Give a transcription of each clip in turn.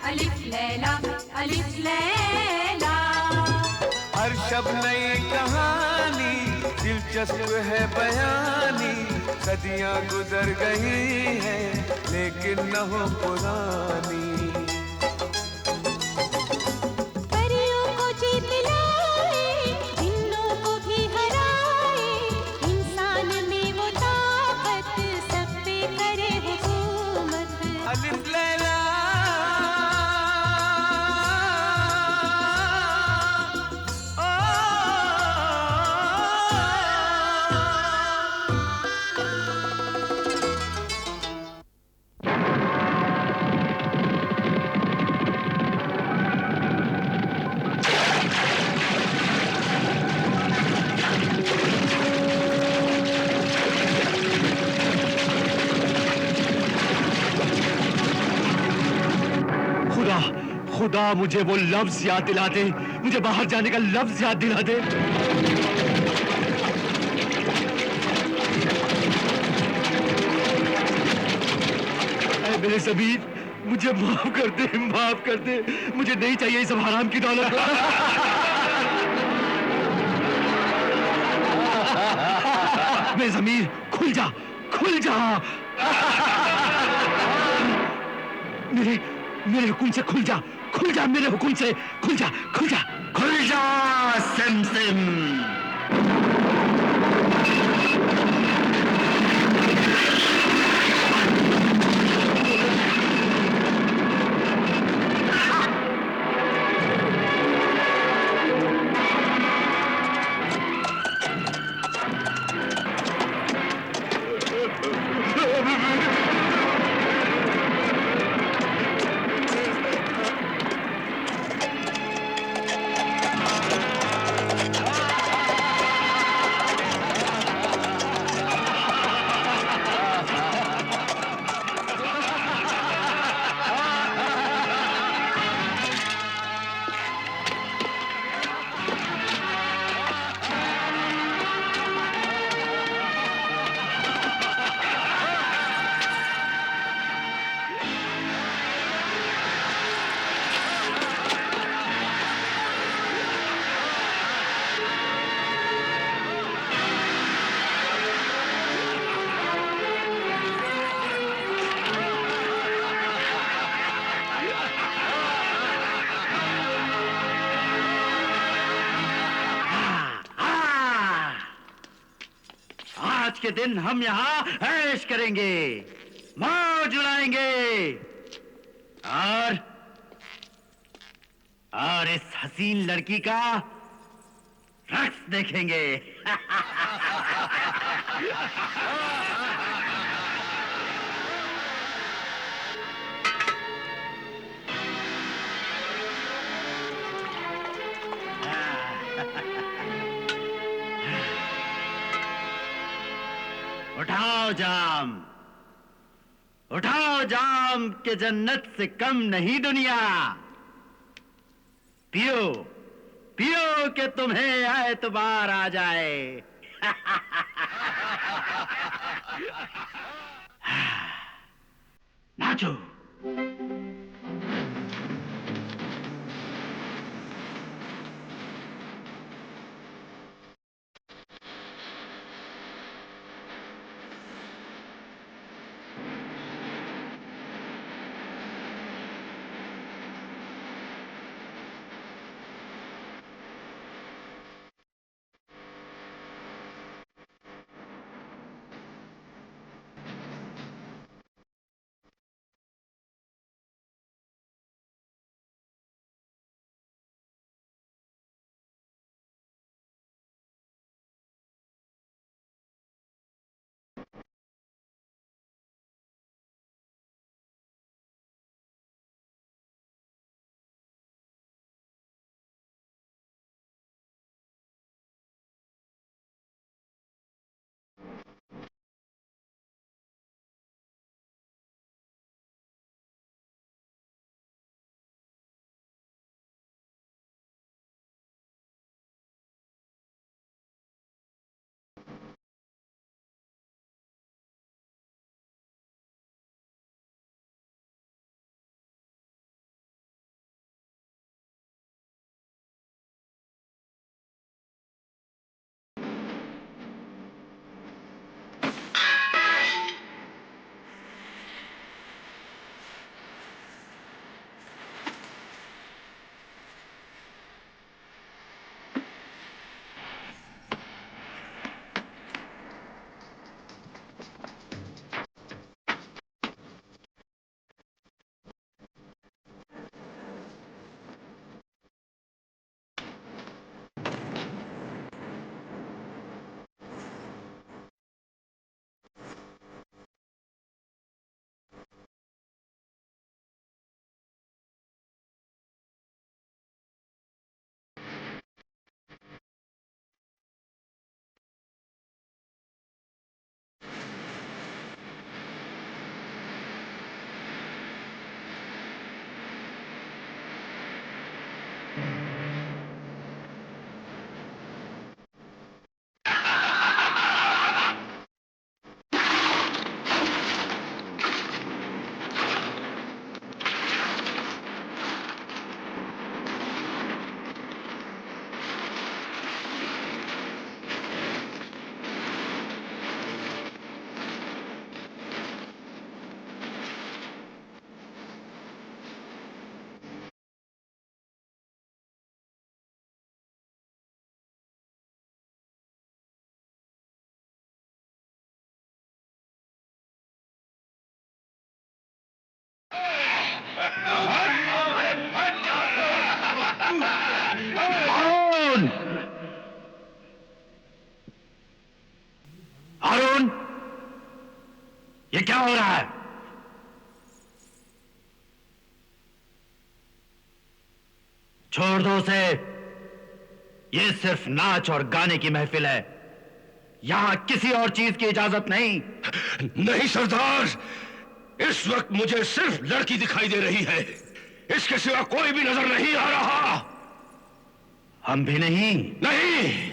अलिफ लैला अलिफ लैला। हर शब नई कहानी दिलचस्प है बयानी, सदियां गुजर गई हैं लेकिन न हो पुरानी। परियों को जीत लाए, जिन्नों को भी हराए, इंसान में वो ताकत सब पे करे हुकूमत। अलिफ लैला खुदा मुझे वो लफ्ज याद दिला दे, मुझे बाहर जाने का लफ्ज याद दिला दे। ऐ मेरे ज़मीर, मुझे माफ कर दे, मुझे नहीं चाहिए इस सब हराम की दौलत। मेरे ज़मीर खुल जा, खुल जा। मेरे हुक्म से खुल जा, खुल जा, मेरे हुक्म से खुल जा, खुल जा, खुल जा सिम। आज के दिन हम यहाँ ऐश करेंगे, मौज उड़ाएंगे और इस हसीन लड़की का रक्स देखेंगे। उठाओ जाम के जन्नत से कम नहीं दुनिया। पियो पियो के तुम्हें एतबार आ जाए। नाचो। हारून! हारून! ये क्या हो रहा है? छोड़ दो उसे। ये सिर्फ नाच और गाने की महफिल है, यहां किसी और चीज की इजाजत नहीं। नहीं सरदार, इस वक्त मुझे सिर्फ लड़की दिखाई दे रही है, इसके सिवा कोई भी नजर नहीं आ रहा। हम भी नहीं। नहीं,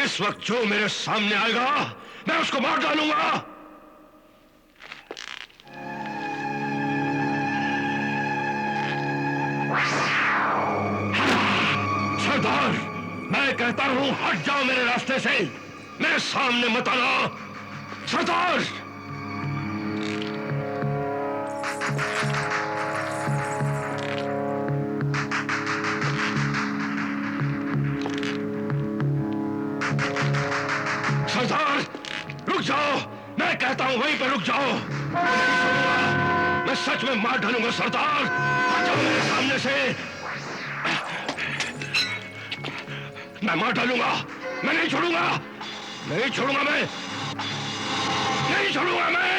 इस वक्त जो मेरे सामने आएगा मैं उसको मार डालूंगा। सरदार, मैं कहता हूं हट जाओ मेरे रास्ते से, मेरे सामने मत आना। सरदार! सरदार, रुक जाओ, मैं कहता हूं वहीं पे रुक जाओ। मैं सच में मार डालूंगा सरदार, हट जाओ मेरे सामने से। मैं मार डालूंगा, मैं नहीं छोड़ूंगा, नहीं छोड़ूंगा, मैं नहीं छोड़ूंगा, मैं।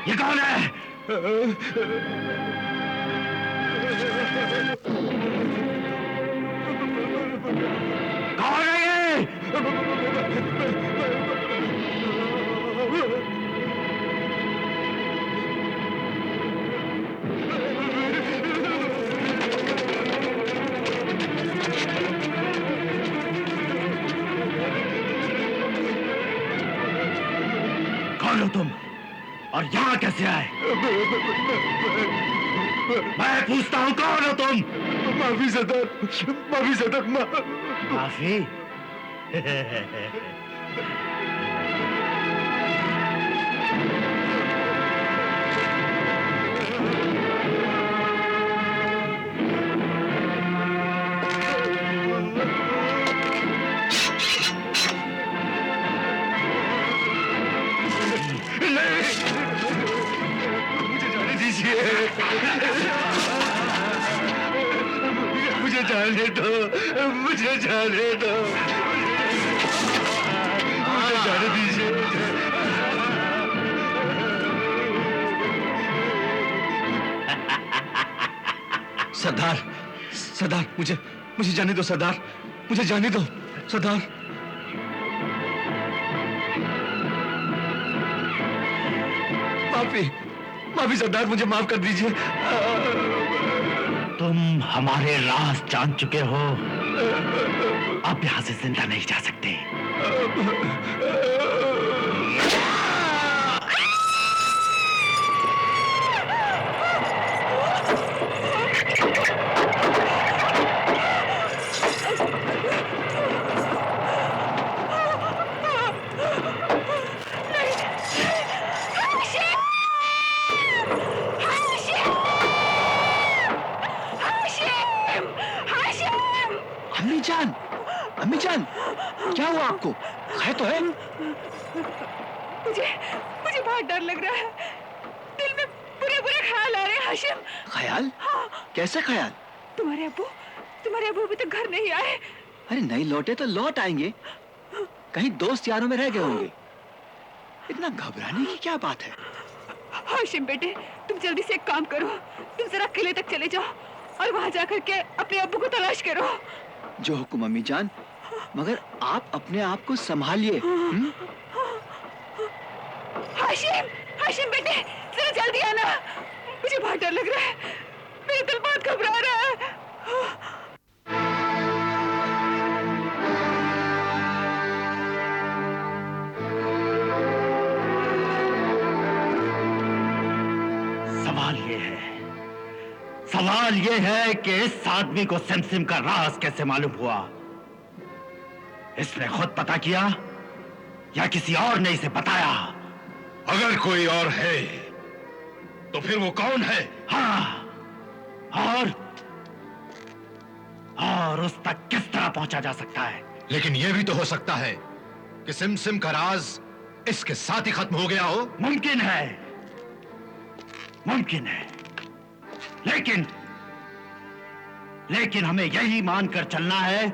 ये कौन है? कौन है ये? कौन हो तुम और यहां कैसे आए? मैं पूछता हूं, कौन हो तुम? माफी सरदार, माफी सरदार, माफी? मुझे जाने दो, मुझे जाने दो, मुझे जाने दीजिए। सरदार, सरदार, मुझे जाने दो सरदार, मुझे जाने दो सरदार। माफी सरदार, मुझे माफ कर दीजिए। तुम हमारे राज जान चुके हो, अब यहां से जिंदा नहीं जा सकते। अम्मी जान, क्या हुआ आपको? है तो है? मुझे बहुत डर लग रहा है, दिल में बुरे ख्याल आ रहे हैं हाशिम। ख्याल? हाँ। कैसे ख्याल? तुम्हारे अब्बू अभी तक घर नहीं आए। अरे नहीं लौटे तो लौट आएंगे, कहीं दोस्त यारों में रह गए होंगे। इतना घबराने की क्या बात है? हाशिम बेटे, तुम जल्दी से एक काम करो, तुम जरा किले तक चले जाओ और वहां जाकर के अपने अब्बू को तलाश करो। जो हुक्म अम्मी जान, मगर आप अपने आप को संभालिए। हाशिम, हाशिम बेटे, जरा जल्दी आना, मुझे बहुत डर लग रहा है, मेरा दिल बहुत घबरा रहा है। सवाल ये है कि इस आदमी को सिमसिम का राज कैसे मालूम हुआ? इसने खुद पता किया या किसी और ने इसे बताया? अगर कोई और है तो फिर वो कौन है? हाँ, और उस तक किस तरह पहुंचा जा सकता है? लेकिन यह भी तो हो सकता है कि सिमसिम का राज इसके साथ ही खत्म हो गया हो। मुमकिन है, मुमकिन है, लेकिन हमें यही मानकर चलना है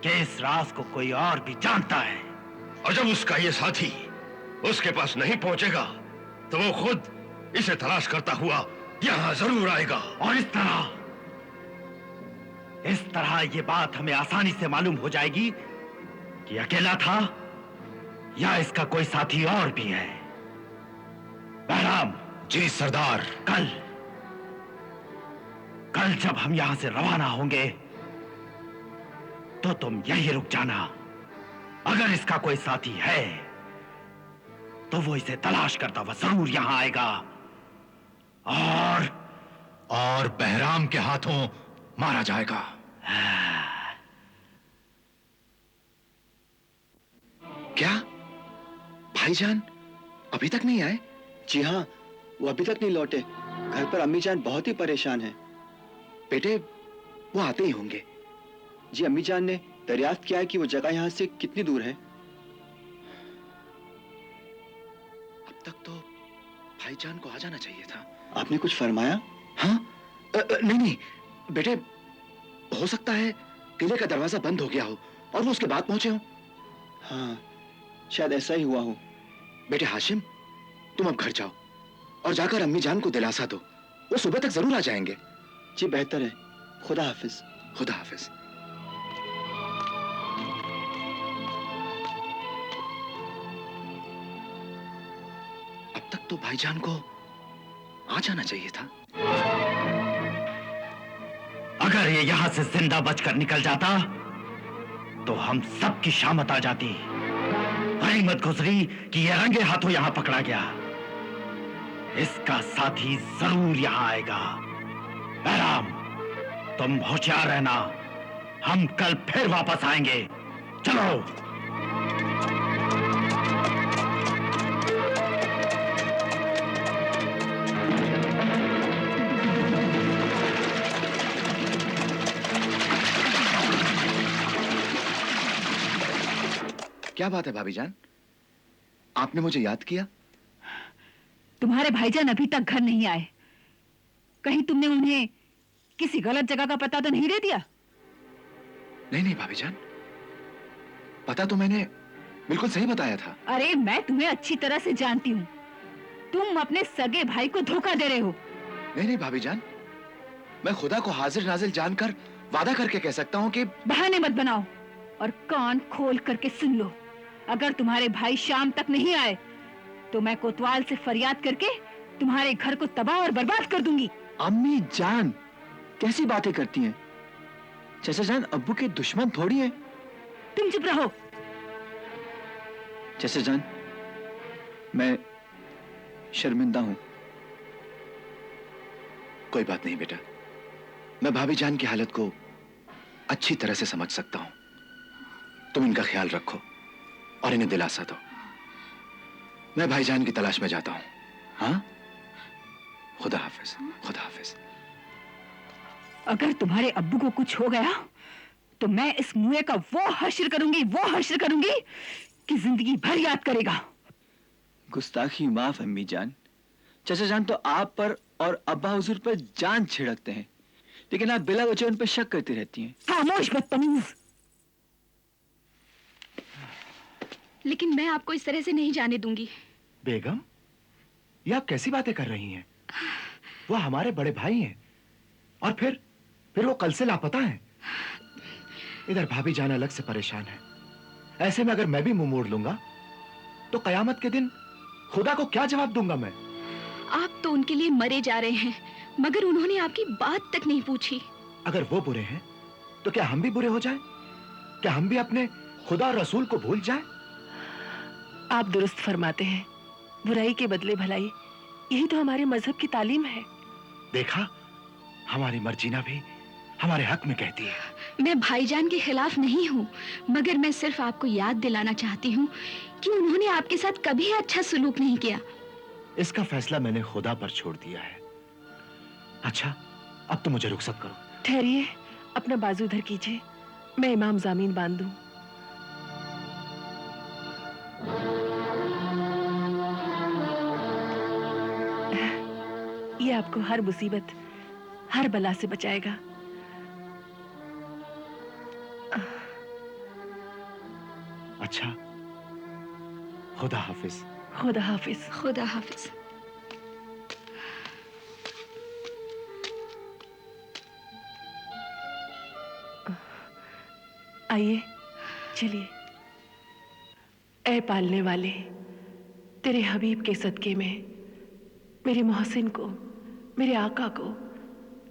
कि इस राज को कोई और भी जानता है। और जब उसका ये साथी उसके पास नहीं पहुंचेगा तो वो खुद इसे तलाश करता हुआ यहां जरूर आएगा। और इस तरह ये बात हमें आसानी से मालूम हो जाएगी कि अकेला था या इसका कोई साथी और भी है। बहराम। जी सरदार। कल जब हम यहां से रवाना होंगे तो तुम यहीं रुक जाना। अगर इसका कोई साथी है तो वो इसे तलाश करता हुआ जरूर यहां आएगा और बहराम के हाथों मारा जाएगा। क्या भाईजान अभी तक नहीं आए? जी हाँ, वो अभी तक नहीं लौटे। घर पर अम्मी जान बहुत ही परेशान हैं। बेटे, वो आते ही होंगे। जी, अम्मी जान ने दरियाफ्त किया है कि वो जगह यहां से कितनी दूर है। अब तक तो भाईजान को आ जाना चाहिए था। आपने कुछ फरमाया? हाँ? नहीं बेटे, हो सकता है किले का दरवाजा बंद हो गया हो और वो उसके बाद पहुंचे हो। हाँ, शायद ऐसा ही हुआ हो। बेटे हाशिम, तुम अब घर जाओ और जाकर अम्मी जान को दिलासा दो। वो सुबह तक जरूर आ जाएंगे। जी बेहतर है। खुदा हाफिज। खुदा हाफिज। अब तक तो भाईजान को आ जाना चाहिए था। अगर ये यहां से जिंदा बचकर निकल जाता तो हम सबकी शामत आ जाती। गनीमत गुजरी कि ये रंगे हाथों यहां पकड़ा गया। इसका साथी जरूर यहां आएगा। बहराम, तुम होशियार रहना। हम कल फिर वापस आएंगे। चलो। क्या बात है भाभी जान, आपने मुझे याद किया? तुम्हारे भाईजान अभी तक घर नहीं आए। कहीं तुमने उन्हें किसी गलत जगह का पता तो नहीं दे दिया? नहीं भाभी जान, पता तो मैंने बिल्कुल सही बताया था। अरे मैं तुम्हें अच्छी तरह से जानती हूँ। तुम अपने सगे भाई को धोखा दे रहे हो। नहीं भाभी जान, मैं खुदा को हाजिर नाजिर जानकर वादा करके कह सकता हूँ कि बहाने मत बनाओ और कान खोल करके सुन लो। अगर तुम्हारे भाई शाम तक नहीं आए तो मैं कोतवाल से फरियाद करके तुम्हारे घर को तबाह और बर्बाद कर दूंगी। अम्मी जान कैसी बातें करती हैं? चाचा जान अब्बू के दुश्मन थोड़ी हैं। तुम चुप रहो। चाचा जान, मैं शर्मिंदा हूं। कोई बात नहीं बेटा, मैं भाभी जान की हालत को अच्छी तरह से समझ सकता हूं। तुम इनका ख्याल रखो और इन्हें दिलासा दो। मैं भाईजान की तलाश में जाता हूं। हाँ, खुदा हाफिज। खुदा हाफिज। अगर तुम्हारे अब्बू को कुछ हो गया तो मैं इस मुए का वो हश्र करूंगी कि जिंदगी भर याद करेगा। गुस्ताखी माफ अम्मी जान। चाचा जान तो आप पर और अब्बा हुजूर पर जान छिड़कते हैं, लेकिन आप बिला वजह उन पर शक करती रहती हैं। खामोश बदतमीज। लेकिन मैं आपको इस तरह से नहीं जाने दूंगी। बेगम, ये आप कैसी बातें कर रही हैं? वो हमारे बड़े भाई हैं और फिर वो कल से लापता हैं। इधर भाभी जान अलग से परेशान है। ऐसे में अगर मैं भी मुंह मोड़ लूंगा तो कयामत के दिन खुदा को क्या जवाब दूंगा मैं? आप तो उनके लिए मरे जा रहे हैं, मगर उन्होंने आपकी बात तक नहीं पूछी। अगर वो बुरे हैं तो क्या हम भी बुरे हो जाएं? क्या हम भी अपने खुदा और रसूल को भूल जाएं? आप दुरुस्त फरमाते हैं, बुराई के बदले भलाई, यही तो हमारे मजहब की तालीम है। देखा, हमारी मर्जीना भी हमारे हक में कहती है। मैं भाईजान के खिलाफ नहीं हूँ, मगर मैं सिर्फ आपको याद दिलाना चाहती हूँ कि उन्होंने आपके साथ कभी अच्छा सलूक नहीं किया। इसका फैसला मैंने खुदा पर छोड़ दिया है। अच्छा, अब तो मुझे रुखसत करो। ठहरिए, अपना बाजू इधर कीजिए, मैं इमाम जामीन बांध दूं। ये आपको हर मुसीबत, हर बला से बचाएगा। अच्छा, खुदा हाफिज। खुदा हाफिज। खुदा हाफिज। आइए, चलिए। ऐ पालने वाले, तेरे हबीब के सदके में मेरे मोहसिन को, मेरे आका को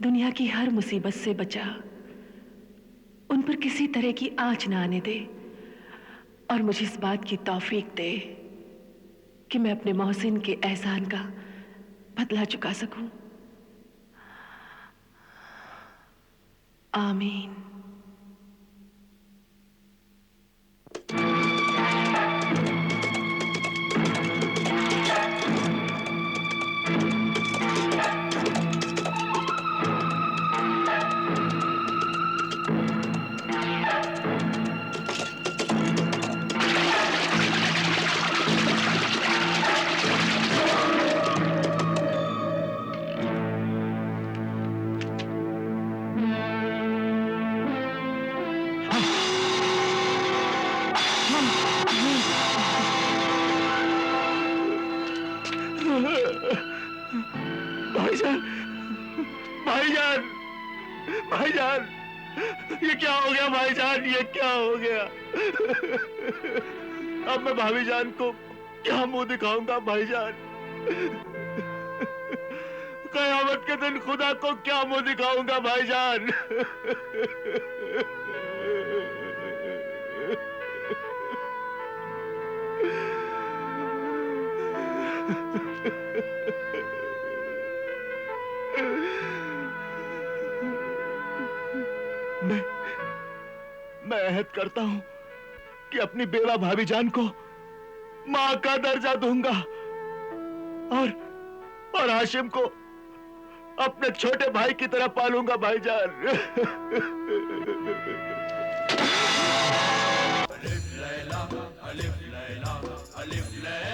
दुनिया की हर मुसीबत से बचा। उन पर किसी तरह की आंच ना आने दे और मुझे इस बात की तौफीक दे कि मैं अपने मोहसिन के एहसान का बदला चुका सकूं। आमीन। भाईजान, भाईजान, भाईजान, ये क्या हो गया भाईजान? ये क्या हो गया? अब मैं भाभी जान को क्या मुंह दिखाऊंगा भाईजान? कयामत के दिन खुदा को क्या मुंह दिखाऊंगा भाईजान? मैं अहद करता हूं कि अपनी बेवा भाभी जान को मां का दर्जा दूंगा और हाशिम को अपने छोटे भाई की तरह पालूंगा भाईजान। अलिफ लैला, अलिफ लैला, अलिफ लैला।